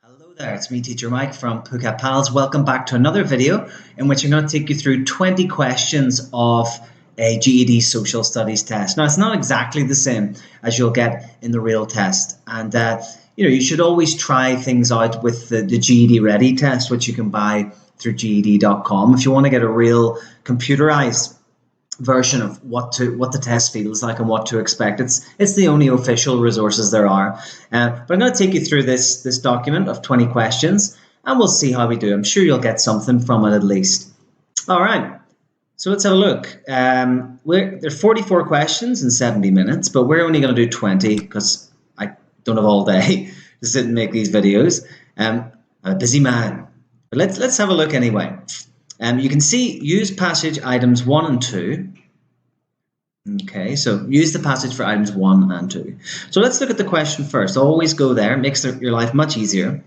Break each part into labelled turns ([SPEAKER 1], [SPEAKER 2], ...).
[SPEAKER 1] Hello there, it's me, Teacher Mike from Phuket PALS. Welcome back to another video in which I'm going to take you through 20 questions of a GED social studies test. Now, it's not exactly the same as you'll get in the real test. And, you should always try things out with the GED Ready test, which you can buy through GED.com if you want to get a real computerized version of what the test feels like and what to expect. It's the only official resources there are. But I'm going to take you through this document of 20 questions and we'll see how we do. I'm sure you'll get something from it at least. All right, so let's have a look. There's 44 questions in 70 minutes, but we're only going to do 20 because I don't have all day to sit and make these videos. I'm a busy man. But let's have a look anyway. You can see use passage items 1 and 2. Okay, so use the passage for items 1 and 2. So let's look at the question first. Always go there, it makes your life much easier.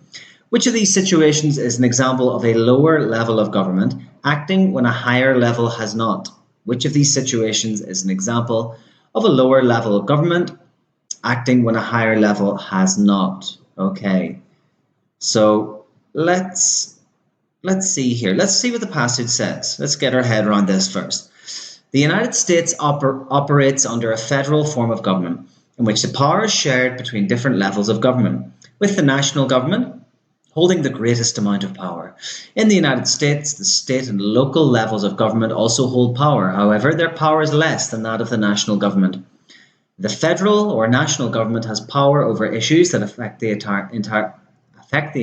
[SPEAKER 1] Which of these situations is an example of a lower level of government acting when a higher level has not? Which of these situations is an example of a lower level of government acting when a higher level has not? Okay, so let's see here. Let's see what the passage says. Let's get our head around this first. The United States operates under a federal form of government in which the power is shared between different levels of government, with the national government holding the greatest amount of power. In the United States, the state and local levels of government also hold power. However, their power is less than that of the national government. The federal or national government has power over issues that affect the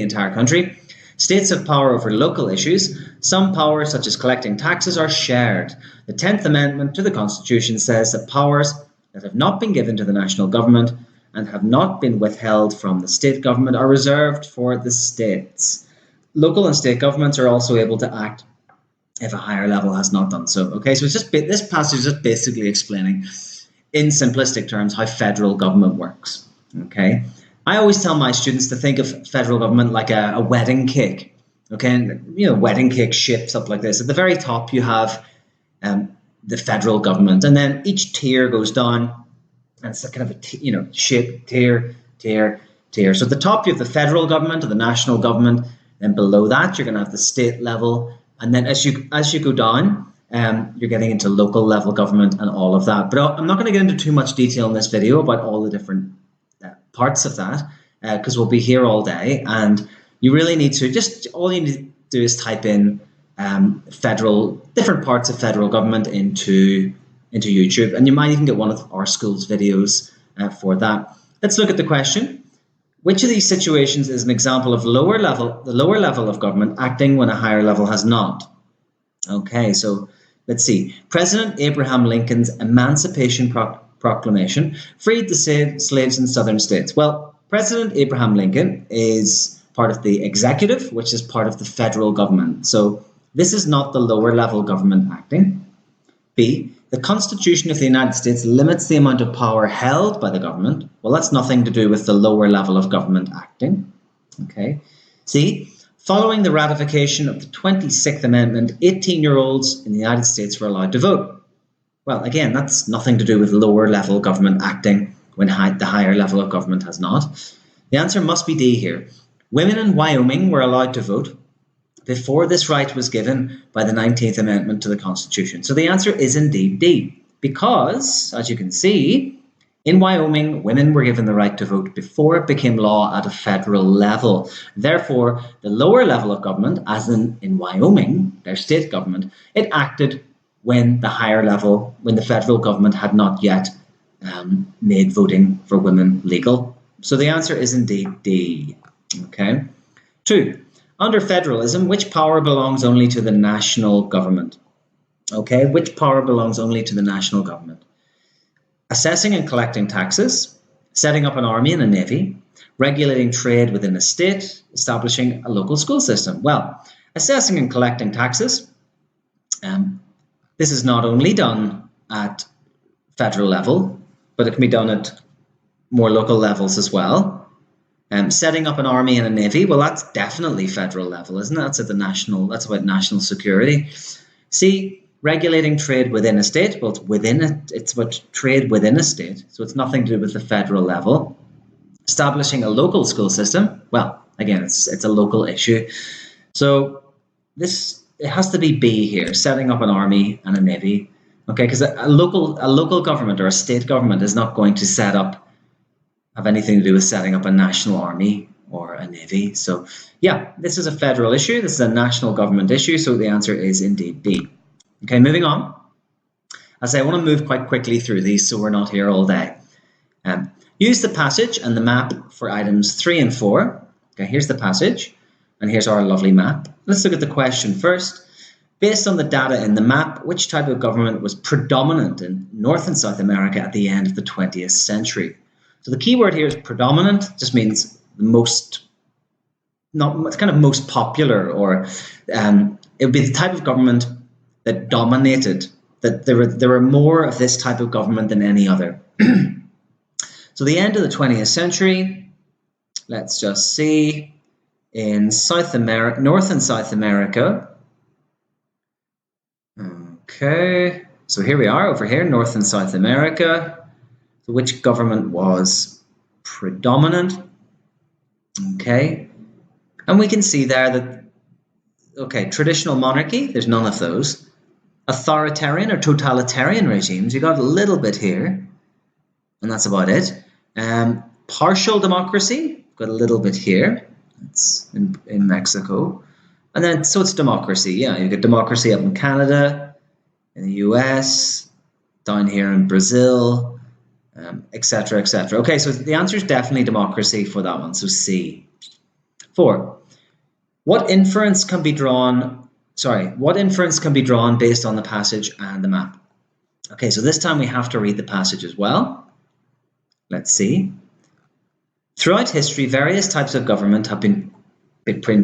[SPEAKER 1] entire country. States have power over local issues. Some powers, such as collecting taxes, are shared. The 10th Amendment to the Constitution says that powers that have not been given to the national government and have not been withheld from the state government are reserved for the states. Local and state governments are also able to act if a higher level has not done so. Okay, so it's just this passage is just basically explaining, in simplistic terms, how federal government works. Okay. I always tell my students to think of federal government like a wedding cake. Okay, and wedding cake shapes up like this. At the very top, you have the federal government, and then each tier goes down, and it's a kind of a shape tier. So at the top, you have the federal government or the national government. Then below that, you're going to have the state level, and then as you go down, you're getting into local level government and all of that. But I'm not going to get into too much detail in this video about all the different parts of that, because we'll be here all day, and you really need to all you need to do is type in different parts of federal government into YouTube, and you might even get one of our school's videos for that. Let's look at the question. Which of these situations is an example of the lower level of government acting when a higher level has not? Okay, so let's see. President Abraham Lincoln's Emancipation Proclamation freed the slaves in southern states. Well, President Abraham Lincoln is part of the executive, which is part of the federal government. So this is not the lower level government acting. B, the Constitution of the United States limits the amount of power held by the government. Well, that's nothing to do with the lower level of government acting. Okay. C, following the ratification of the 26th Amendment, 18-year-olds in the United States were allowed to vote. Well, again, that's nothing to do with lower level government acting when the higher level of government has not. The answer must be D here. Women in Wyoming were allowed to vote before this right was given by the 19th Amendment to the Constitution. So the answer is indeed D, because, as you can see, in Wyoming, women were given the right to vote before it became law at a federal level. Therefore, the lower level of government, as in Wyoming, their state government, it acted when the federal government had not yet made voting for women legal. So the answer is indeed D. Okay. 2. Under federalism, which power belongs only to the national government? Okay, which power belongs only to the national government? Assessing and collecting taxes, setting up an army and a navy, regulating trade within a state, establishing a local school system. Well, assessing and collecting taxes, this is not only done at federal level, but it can be done at more local levels as well. Setting up an army and a navy, well, that's definitely federal level, isn't it? That's about national security. C, regulating trade within a state, well, it's about trade within a state, so it's nothing to do with the federal level. Establishing a local school system, well, Again, it's a local issue. So it has to be B here, setting up an army and a navy. Okay, because a local government or a state government is not going to have anything to do with setting up a national army or a navy. So yeah, this is a federal issue. This is a national government issue. So the answer is indeed B. Okay, moving on. As I want to move quite quickly through these so we're not here all day. Use the passage and the map for items 3 and 4. Okay, here's the passage and here's our lovely map. Let's look at the question first. Based on the data in the map, which type of government was predominant in North and South America at the end of the 20th century? So the key word here is predominant, just means most, not kind of most popular, or it would be the type of government that dominated, that there were more of this type of government than any other. So the end of the 20th century, let's just see, in North and South America. Okay, so here we are over here, North and South America. So which government was predominant? Okay, and we can see there that, okay, traditional monarchy, there's none of those. Authoritarian or totalitarian regimes, you got a little bit here, and that's about it. Partial democracy, got a little bit here. It's in Mexico. And then, so it's democracy. Yeah, you get democracy up in Canada, in the US, down here in Brazil, etc., etc. Okay, so the answer is definitely democracy for that one. So C. 4. What inference can be drawn based on the passage and the map? Okay, so this time we have to read the passage as well. Let's see. Throughout history, various types of government have been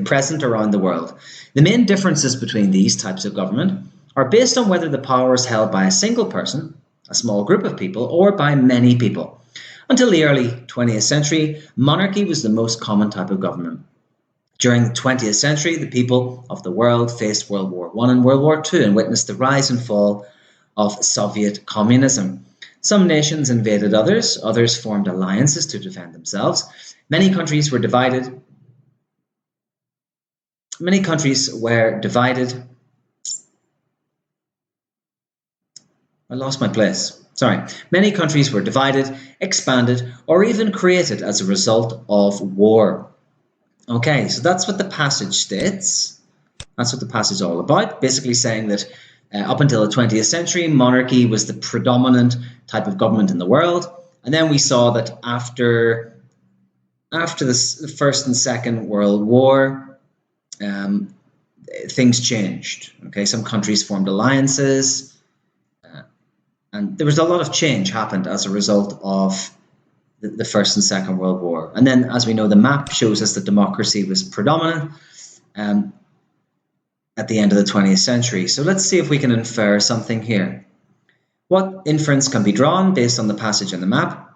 [SPEAKER 1] present around the world. The main differences between these types of government are based on whether the power is held by a single person, a small group of people, or by many people. Until the early 20th century, monarchy was the most common type of government. During the 20th century, the people of the world faced World War I and World War II and witnessed the rise and fall of Soviet communism. Some nations invaded others formed alliances to defend themselves. Many countries were divided. Many countries were divided. I lost my place. Sorry. Many countries were divided, expanded, or even created as a result of war. Okay, so that's what the passage states. That's what the passage is all about. Basically saying that up until the 20th century, monarchy was the predominant type of government in the world. And then we saw that after the First and Second World War, things changed. Okay, some countries formed alliances, and there was a lot of change happened as a result of the First and Second World War. And then, as we know, the map shows us that democracy was predominant at the end of the 20th century. So let's see if we can infer something here. What inference can be drawn based on the passage and the map?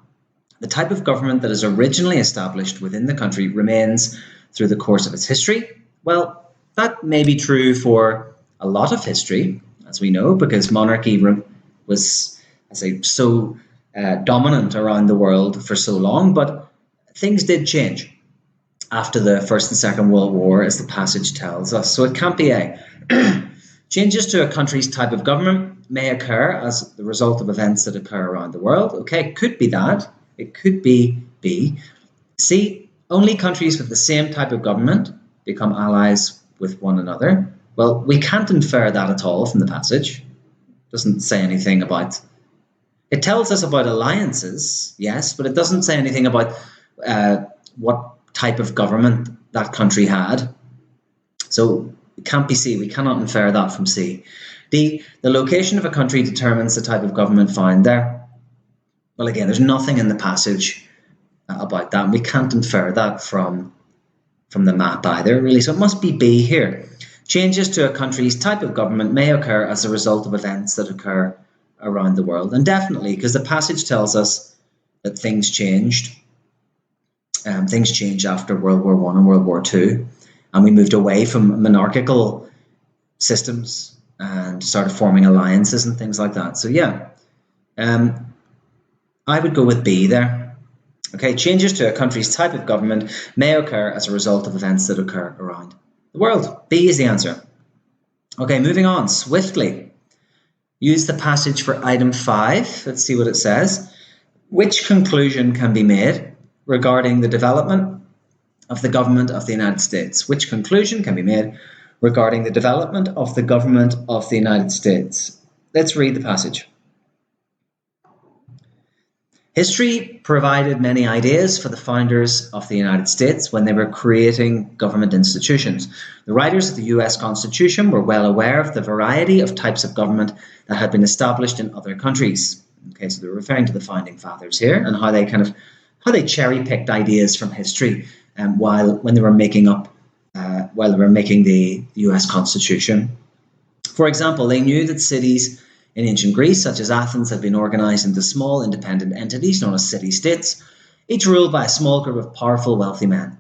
[SPEAKER 1] The type of government that is originally established within the country remains through the course of its history. Well, that may be true for a lot of history, as we know, because monarchy was, so dominant around the world for so long, but things did change after the First and Second World War, as the passage tells us. So it can't be A. Changes to a country's type of government may occur as the result of events that occur around the world. Okay, it could be that. It could be B. C, only countries with the same type of government become allies with one another. Well, we can't infer that at all from the passage. It doesn't say anything about... It tells us about alliances, yes, but it doesn't say anything about what type of government that country had. So it can't be C. We cannot infer that from C. D, the location of a country determines the type of government found there. Well, again, there's nothing in the passage about that. We can't infer that from the map either, really. So it must be B here. Changes to a country's type of government may occur as a result of events that occur around the world. And definitely, because the passage tells us that things changed. Things changed after World War I and World War II, and we moved away from monarchical systems and started forming alliances and things like that. So yeah, I would go with B there. Okay, changes to a country's type of government may occur as a result of events that occur around the world. B is the answer. Okay, moving on swiftly. Use the passage for item 5. Let's see what it says. Which conclusion can be made regarding the development of the government of the United States? Which conclusion can be made regarding the development of the government of the United States? Let's read the passage. History provided many ideas for the founders of the United States when they were creating government institutions. The writers of the US Constitution were well aware of the variety of types of government that had been established in other countries. Okay, so they're referring to the founding fathers here and how they cherry-picked ideas from history when they were making the US Constitution. For example, they knew that cities in ancient Greece, such as Athens, had been organized into small independent entities known as city-states, each ruled by a small group of powerful, wealthy men.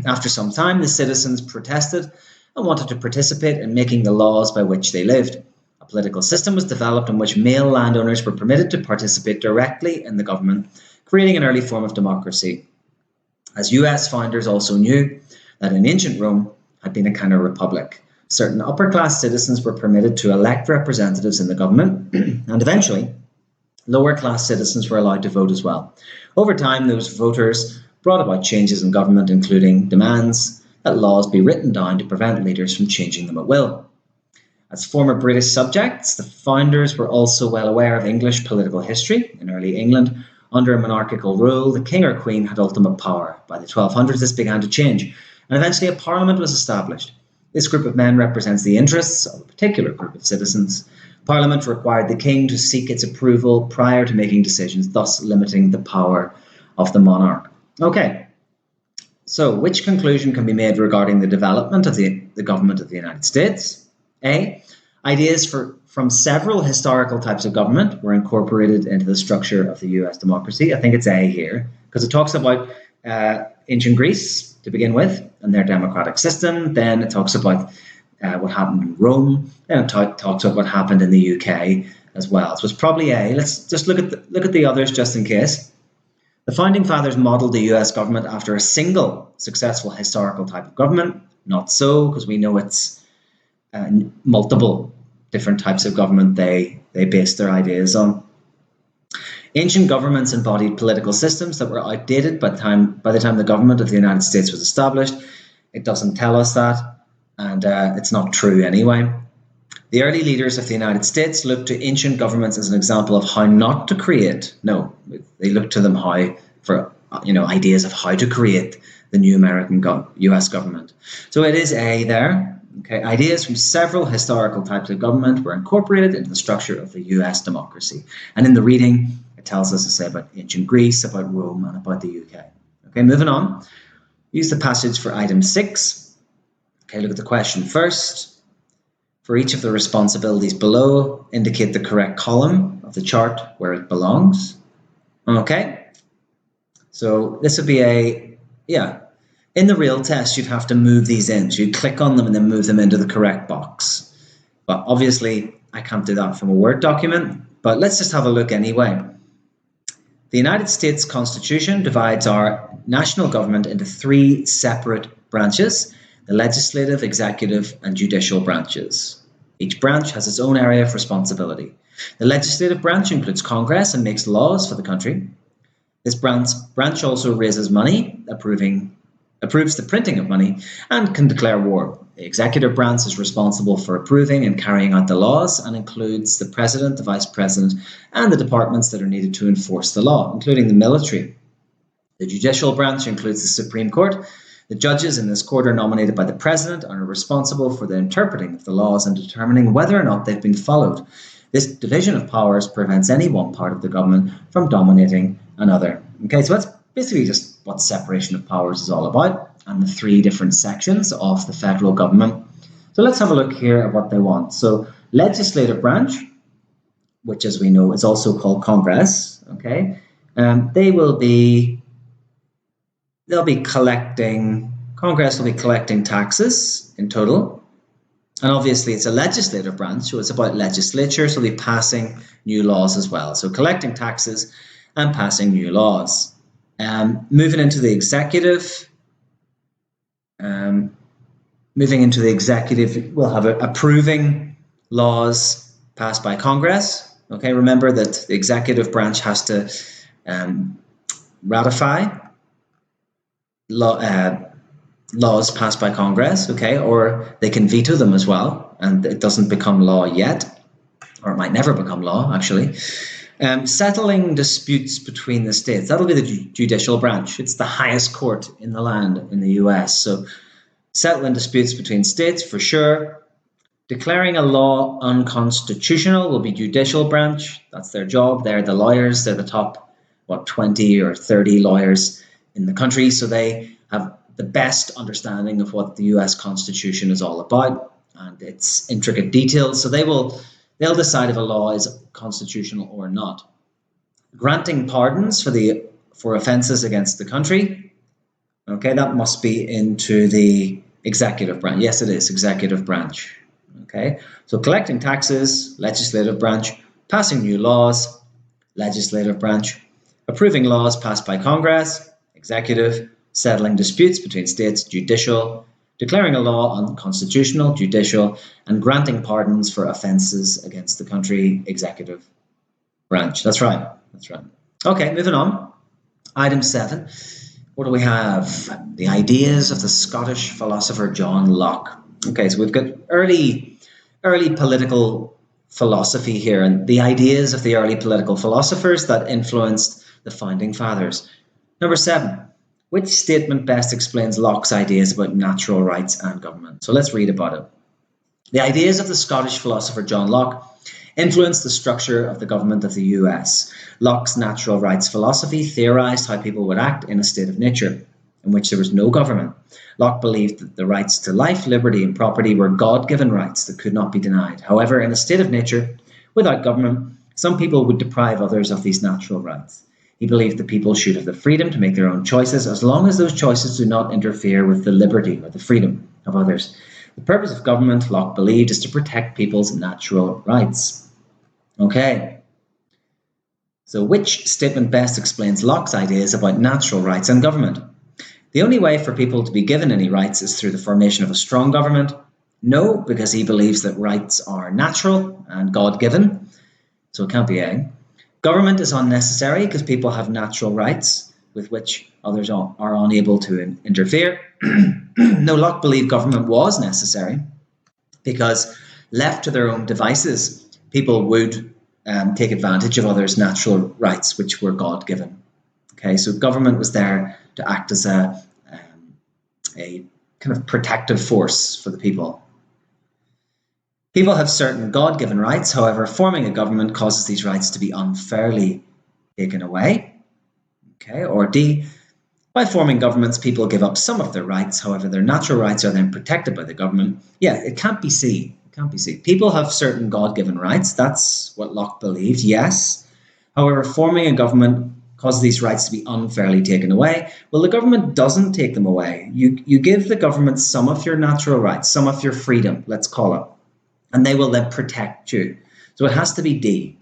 [SPEAKER 1] After some time, the citizens protested and wanted to participate in making the laws by which they lived. A political system was developed in which male landowners were permitted to participate directly in the government, creating an early form of democracy. As US founders also knew that in ancient Rome had been a kind of republic. Certain upper-class citizens were permitted to elect representatives in the government, and eventually, lower-class citizens were allowed to vote as well. Over time, those voters brought about changes in government, including demands that laws be written down to prevent leaders from changing them at will. As former British subjects, the founders were also well aware of English political history. In early England, under monarchical rule, the king or queen had ultimate power. By the 1200s, this began to change, and eventually a parliament was established. This group of men represents the interests of a particular group of citizens. Parliament required the king to seek its approval prior to making decisions, thus limiting the power of the monarch. Okay, so which conclusion can be made regarding the development of the government of the United States? A, ideas from several historical types of government were incorporated into the structure of the US democracy. I think it's A here, because it talks about ancient Greece to begin with, and their democratic system. Then it talks about what happened in Rome. Then it talks about what happened in the UK as well. So it's probably A. Let's just look at the others just in case. The founding fathers modeled the US government after a single successful historical type of government. Not so, because we know it's multiple different types of government they based their ideas on. Ancient governments embodied political systems that were outdated by the time the government of the United States was established. It doesn't tell us that, and it's not true anyway. The early leaders of the United States looked to ancient governments as an example of how not to create. No, they looked to them for ideas of how to create the new US government. So it is A there. Okay, ideas from several historical types of government were incorporated into the structure of the US democracy. And in the reading, it tells us to say about ancient Greece, about Rome, and about the UK. Okay, moving on. Use the passage for item 6. Okay, look at the question first. For each of the responsibilities below, indicate the correct column of the chart where it belongs. Okay, so this would be in the real test, you'd have to move these in. So you'd click on them and then move them into the correct box. But obviously, I can't do that from a Word document. But let's just have a look anyway. The United States Constitution divides our national government into 3 separate branches: the legislative, executive, and judicial branches. Each branch has its own area of responsibility. The legislative branch includes Congress and makes laws for the country. This branch also raises money, approves the printing of money, and can declare war. The executive branch is responsible for approving and carrying out the laws and includes the president, the vice president, and the departments that are needed to enforce the law, including the military. The judicial branch includes the Supreme Court. The judges in this court are nominated by the president and are responsible for the interpreting of the laws and determining whether or not they've been followed. This division of powers prevents any one part of the government from dominating another. Okay, so that's basically just what separation of powers is all about, and the 3 different sections of the federal government. So let's have a look here at what they want. So legislative branch, which as we know is also called Congress, okay, Congress will be collecting taxes in total. And obviously it's a legislative branch, so it's about legislature, so they'll be passing new laws as well. So collecting taxes and passing new laws. Moving into the executive, we'll have approving laws passed by Congress. Okay, remember that the executive branch has to ratify laws passed by Congress, okay, or they can veto them as well, and it doesn't become law yet, or it might never become law, actually. Settling disputes between the states, that'll be the judicial branch. It's the highest court in the land in the US. So settling disputes between states, for sure. Declaring a law unconstitutional will be judicial branch. That's their job. They're the lawyers. They're the top, 20 or 30 lawyers in the country. So they have the best understanding of what the US Constitution is all about and its intricate details. So they'll decide if a law is constitutional or not. Granting pardons for offences against the country. Okay, that must be into the executive branch. Yes, it is executive branch. Okay, so collecting taxes, legislative branch. Passing new laws, legislative branch. Approving laws passed by Congress, executive. Settling disputes between states, judicial. Declaring a law unconstitutional, judicial. And granting pardons for offences against the country, executive branch. That's right. Okay, moving on. Item 7. What do we have? The ideas of the Scottish philosopher John Locke. Okay, so we've got early political philosophy here, and the ideas of the early political philosophers that influenced the founding fathers. Number 7. Which statement best explains Locke's ideas about natural rights and government? So let's read about it. The ideas of the Scottish philosopher John Locke influenced the structure of the government of the US. Locke's natural rights philosophy theorized how people would act in a state of nature in which there was no government. Locke believed that the rights to life, liberty, and property were God-given rights that could not be denied. However, in a state of nature, without government, some people would deprive others of these natural rights. He believed that people should have the freedom to make their own choices as long as those choices do not interfere with the liberty or the freedom of others. The purpose of government, Locke believed, is to protect people's natural rights. Okay. So which statement best explains Locke's ideas about natural rights and government? The only way for people to be given any rights is through the formation of a strong government. No, because he believes that rights are natural and God-given. So it can't be A. Government is unnecessary because people have natural rights with which others are unable to interfere. No, Locke believed government was necessary because left to their own devices, people would take advantage of others' natural rights, which were God-given. Okay, so government was there to act as a kind of protective force for the people. People have certain God-given rights. However, forming a government causes these rights to be unfairly taken away. Okay, or D, by forming governments, people give up some of their rights. However, their natural rights are then protected by the government. Yeah, it can't be C. People have certain God-given rights. That's what Locke believed, yes. However, forming a government causes these rights to be unfairly taken away. Well, the government doesn't take them away. You give the government some of your natural rights, some of your freedom, let's call it, and they will then protect you. So it has to be D.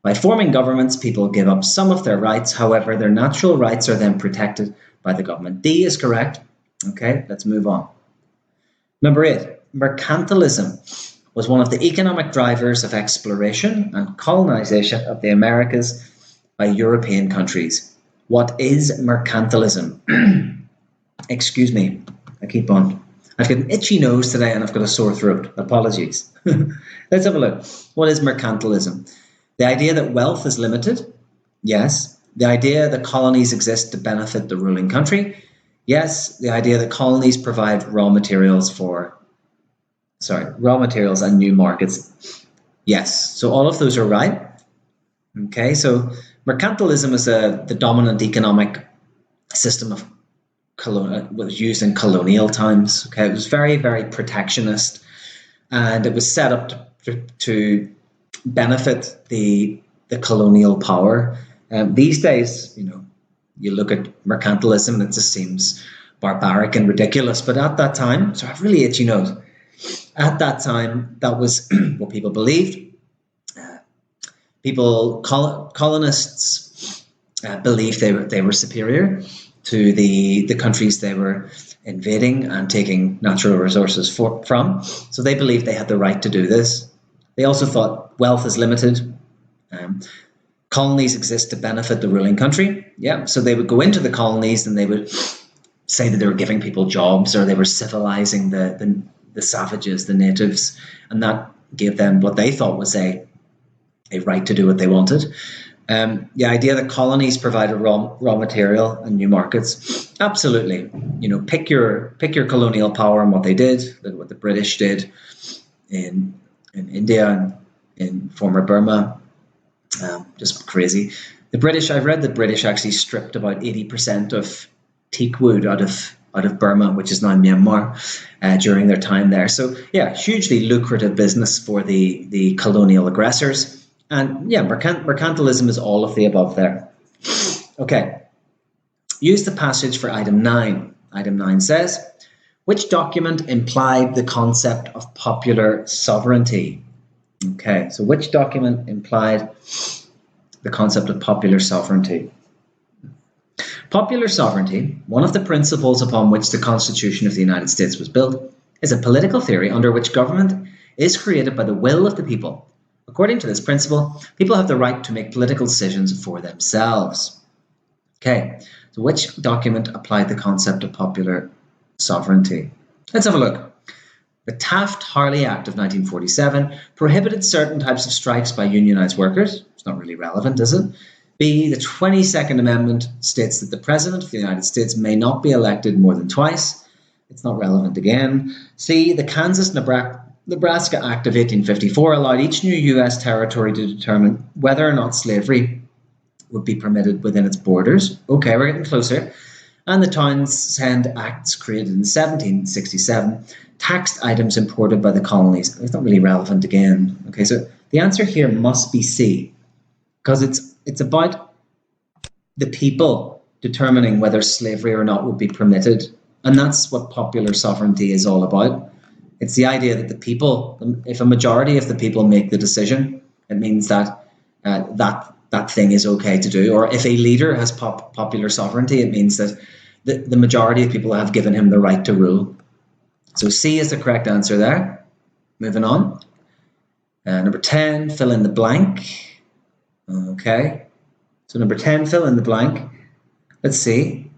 [SPEAKER 1] By forming governments, people give up some of their rights. However, their natural rights are then protected by the government. D is correct. Okay, let's move on. Number 8, mercantilism was one of the economic drivers of exploration and colonization of the Americas by European countries. What is mercantilism? Excuse me, I've got an itchy nose today and I've got a sore throat. Apologies. Let's have a look. What is mercantilism? The idea that wealth is limited? Yes. The idea that colonies exist to benefit the ruling country? Yes. The idea that colonies provide raw materials and new markets? Yes. So all of those are right. Okay, so mercantilism is the dominant economic system of was used in colonial times. Okay, it was very, very protectionist, and it was set up to benefit the colonial power. These days, you look at mercantilism and it just seems barbaric and ridiculous. But at that time, so I've really itchy nose. At that time, that was what people believed. Colonists believed they were superior to the countries they were invading and taking natural resources from. So they believed they had the right to do this. They also thought wealth is limited. Colonies exist to benefit the ruling country. Yeah, so they would go into the colonies and they would say that they were giving people jobs or they were civilizing the savages, the natives, and that gave them what they thought was a right to do what they wanted. The idea that colonies provided raw material and new markets, absolutely. Pick your colonial power and what they did, what the British did in India and in former Burma. Just crazy. I've read the British actually stripped about 80% of teak wood out of Burma, which is now Myanmar, during their time there. So yeah, hugely lucrative business for the colonial aggressors. And yeah, mercantilism is all of the above there. Okay, use the passage for item 9. Item 9 says, which document implied the concept of popular sovereignty? Okay, so which document implied the concept of popular sovereignty? Popular sovereignty, one of the principles upon which the Constitution of the United States was built, is a political theory under which government is created by the will of the people. According to this principle, people have the right to make political decisions for themselves. Okay, so which document applied the concept of popular sovereignty? Let's have a look. The Taft-Hartley Act of 1947 prohibited certain types of strikes by unionized workers. It's not really relevant, is it? B, the 22nd Amendment states that the President of the United States may not be elected more than twice. It's not relevant again. C, the Kansas-Nebraska Act of 1854 allowed each new U.S. territory to determine whether or not slavery would be permitted within its borders. Okay, we're getting closer. And the Townshend Acts created in 1767 taxed items imported by the colonies. It's not really relevant again. Okay, so the answer here must be C, because it's about the people determining whether slavery or not would be permitted. And that's what popular sovereignty is all about. It's the idea that the people, if a majority of the people make the decision, it means that that thing is okay to do. Or if a leader has popular sovereignty, it means that the majority of people have given him the right to rule. So C is the correct answer there. Moving on. Number 10, fill in the blank. Okay. So number 10, fill in the blank. Let's see.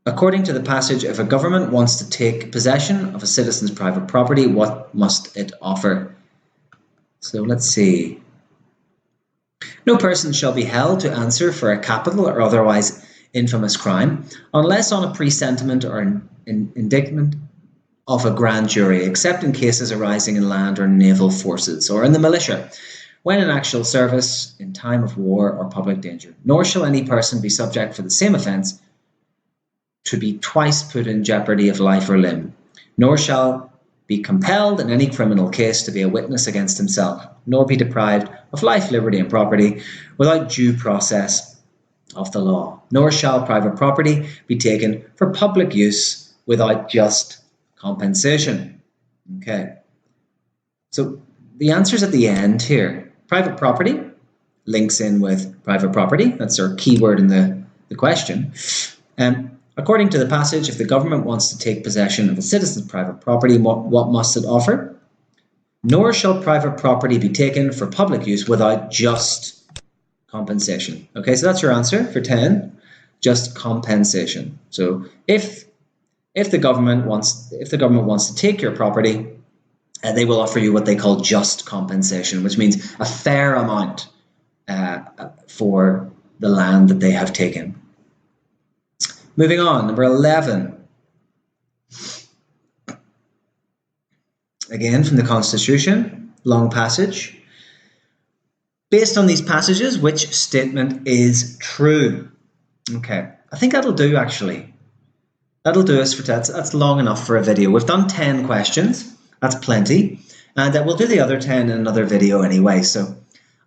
[SPEAKER 1] According to the passage, if a government wants to take possession of a citizen's private property, what must it offer? So let's see. No person shall be held to answer for a capital or otherwise infamous crime, unless on a presentiment or an indictment of a grand jury, except in cases arising in land or naval forces, or in the militia, when in actual service, in time of war or public danger. Nor shall any person be subject for the same offence to be twice put in jeopardy of life or limb, nor shall be compelled in any criminal case to be a witness against himself, nor be deprived of life, liberty, and property without due process of the law, nor shall private property be taken for public use without just compensation. Okay, so the answer's at the end here. Private property links in with private property. That's our keyword in the question. According to the passage, if the government wants to take possession of a citizen's private property, what must it offer? Nor shall private property be taken for public use without just compensation. Okay, so that's your answer for 10, just compensation. So if the government wants to take your property, they will offer you what they call just compensation, which means a fair amount for the land that they have taken. Moving on, number 11. Again, from the Constitution, long passage. Based on these passages, which statement is true? Okay, I think that'll do actually. That'll do us for that's long enough for a video. We've done 10 questions. That's plenty. And we'll do the other 10 in another video anyway. So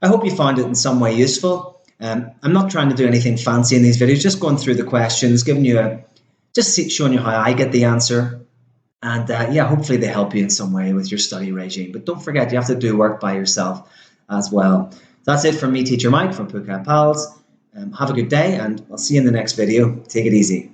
[SPEAKER 1] I hope you found it in some way useful. I'm not trying to do anything fancy in these videos, just going through the questions, giving you showing you how I get the answer. And yeah, hopefully they help you in some way with your study regime. But don't forget, you have to do work by yourself as well. That's it from me, Teacher Mike from Phuket PALS. Have a good day, and I'll see you in the next video. Take it easy.